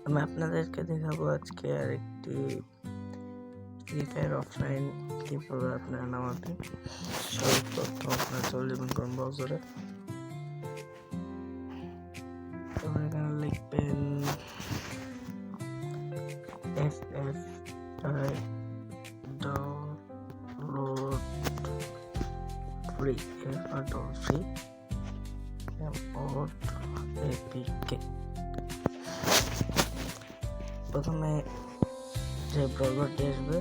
আমি আপনাদেরকে দেখাবো আজকে আরেকটি ফ্রি ফায়ার অফলাইন কিভাবে আপনারা নামাবেন। সর্বপ্রথম আপনারা চলে যাবেন ক্রোম ব্রাউজারে, তারপর এখানে লিখবেন FFI ডাউনলোড ফ্রি APK। প্রথমে যে ব্রাউজারটি আসবে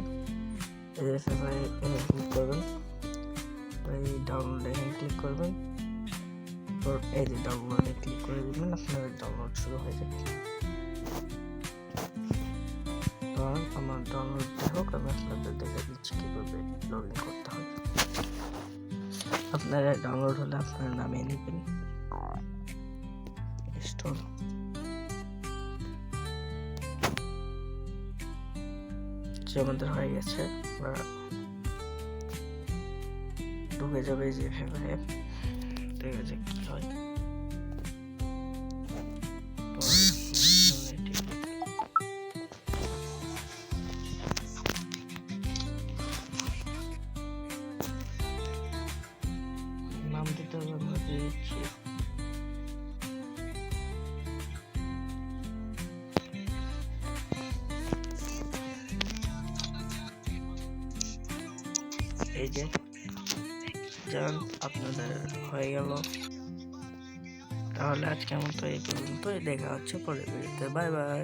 FFI ক্লিক করবেন, এই ডাউনলোডে ক্লিক করবেন, তারপর এই যে ডাউনলোডে ক্লিক করে দিবেন, আপনাদের ডাউনলোড শুরু হয়ে যাবে। আমার ডাউনলোড হোক, আমি আপনাদের দেখে দিচ্ছি কীভাবে লগ ইন করতে হবে। আপনারা ডাউনলোড হলে আপনারা নামিয়ে নেবেন, ইনস্টল যে আমাদের হয়ে গেছে। আমরা ঢুকে যাবে যে ফেভারে, ঠিক আছে কি হয়। নাম দিতে হবে, আমরা দিচ্ছি এই যে যান, আপনাদের হয়ে গেল। তাহলে আজকের মতো এই পর্যন্তই, দেখা হচ্ছে পরের ভিডিওতে। Bye bye.